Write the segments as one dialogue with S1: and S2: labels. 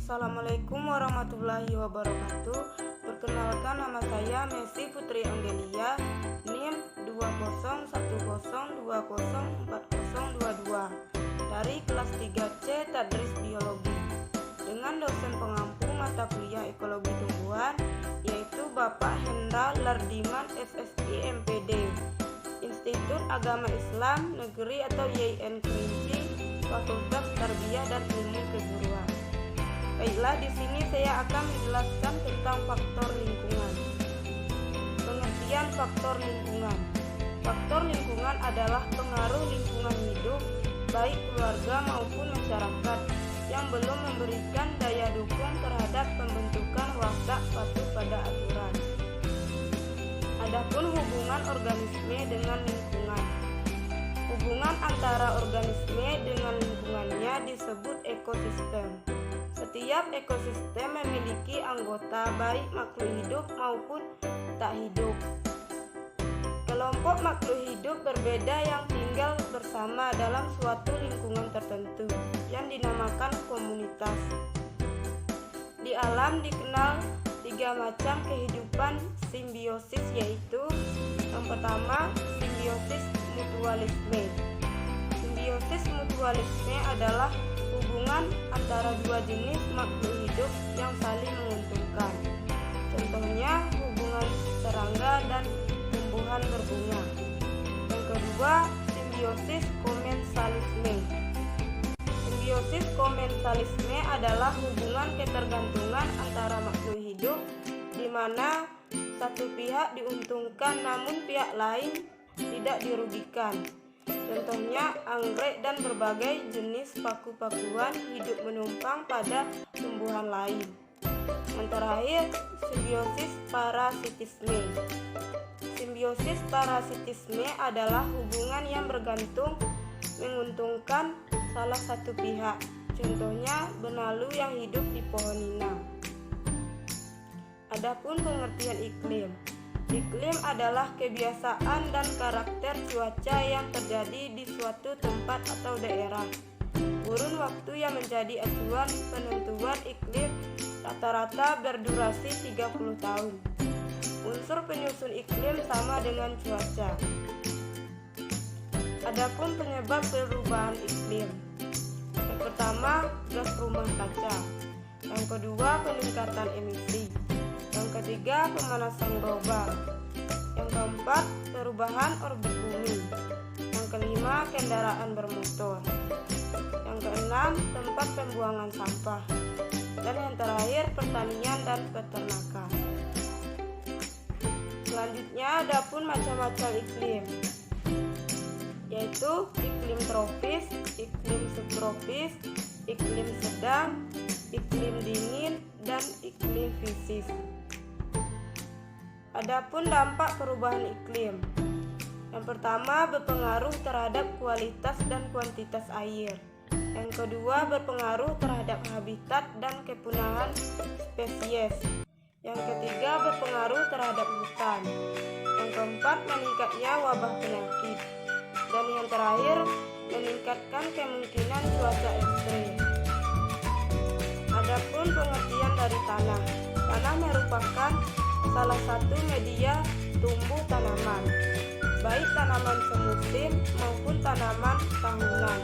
S1: Assalamualaikum warahmatullahi wabarakatuh. Perkenalkan, nama saya Messi Putri Anggelia, NIM 201020404022 dari kelas 3C Tadris Biologi dengan dosen pengampu mata kuliah Ekologi Tumbuhan, yaitu Bapak Hendra Lardiman SSI MPD, Institut Agama Islam Negeri atau YIN Kerinci, Fakultas Tarbiyah dan Ilmu Keguruan. Baiklah, di sini saya akan menjelaskan tentang faktor lingkungan. Pengertian faktor lingkungan. Faktor lingkungan adalah pengaruh lingkungan hidup, baik keluarga maupun masyarakat, yang belum memberikan daya dukung terhadap pembentukan watak patuh pada aturan. Adapun hubungan organisme dengan lingkungan. Hubungan antara organisme dengan lingkungannya disebut ekosistem. Setiap ekosistem memiliki anggota baik makhluk hidup maupun tak hidup. Kelompok makhluk hidup berbeda yang tinggal bersama dalam suatu lingkungan tertentu yang dinamakan komunitas. Di alam dikenal 3 macam kehidupan simbiosis, yaitu yang pertama, simbiosis mutualisme. Simbiosis mutualisme adalah hubungan antara 2 jenis makhluk hidup yang saling menguntungkan. Contohnya hubungan serangga dan tumbuhan berbunga. Yang kedua, simbiosis komensalisme. Simbiosis komensalisme adalah hubungan ketergantungan antara makhluk hidup di mana satu pihak diuntungkan namun pihak lain tidak dirugikan. Contohnya anggrek dan berbagai jenis paku-pakuan hidup menumpang pada tumbuhan lain. Yang terakhir, simbiosis parasitisme. Simbiosis parasitisme adalah hubungan yang bergantung menguntungkan salah satu pihak. Contohnya benalu yang hidup di pohon inang. Adapun pengertian iklim. Iklim adalah kebiasaan dan karakter cuaca yang terjadi di suatu tempat atau daerah. Kurun waktu yang menjadi acuan penentuan iklim rata-rata berdurasi 30 tahun. Unsur penyusun iklim sama dengan cuaca. Adapun penyebab perubahan iklim. Yang pertama, gas rumah kaca. Yang kedua, peningkatan emisi. Yang ketiga, pemanasan global. Yang keempat, perubahan orbit bumi. Yang kelima, kendaraan bermotor. Yang keenam, tempat pembuangan sampah. Dan yang terakhir, pertanian dan peternakan. Selanjutnya, adapun macam-macam iklim, yaitu iklim tropis, iklim subtropis, iklim sedang, iklim dingin, dan iklim krisis. Adapun dampak perubahan iklim. Yang pertama, berpengaruh terhadap kualitas dan kuantitas air. Yang kedua, berpengaruh terhadap habitat dan kepunahan spesies. Yang ketiga, berpengaruh terhadap hutan. Yang keempat, meningkatnya wabah penyakit. Dan yang terakhir, meningkatkan kemungkinan cuaca ekstrem. Adapun pengertian dari tanah. Tanah merupakan salah satu media tumbuh tanaman, baik tanaman semusim maupun tanaman tahunan,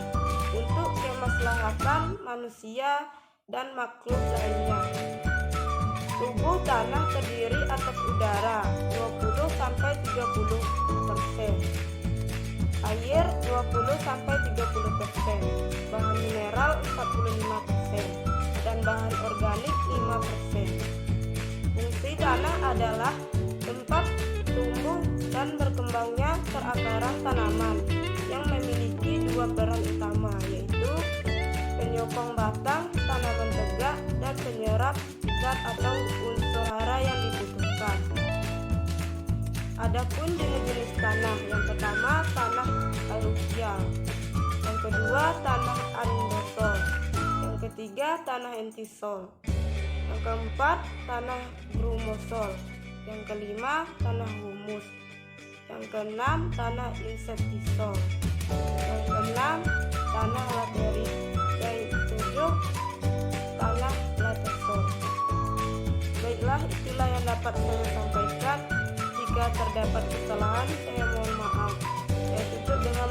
S1: untuk kemaslahatan manusia dan makhluk lainnya. Tubuh tanah terdiri atas udara 20-30%, air 20-30%, bahan mineral 45%, dan bahan organik 5%. Fungsi tanah adalah tempat tumbuh dan berkembangnya perakaran tanaman yang memiliki 2 peran utama, yaitu penyokong batang tanaman tegak dan penyerap zat atau unsur hara yang dibutuhkan. Adapun jenis-jenis tanah, yang pertama tanah aluvial, yang kedua tanah andosol, yang ketiga tanah entisol, yang keempat tanah grumosol, yang kelima tanah humus, yang keenam tanah insektisol, yang keenam tanah laterit, yang ketujuh tanah dapat saya sampaikan. Jika terdapat kesalahan, saya mohon maaf. Saya tutup dengan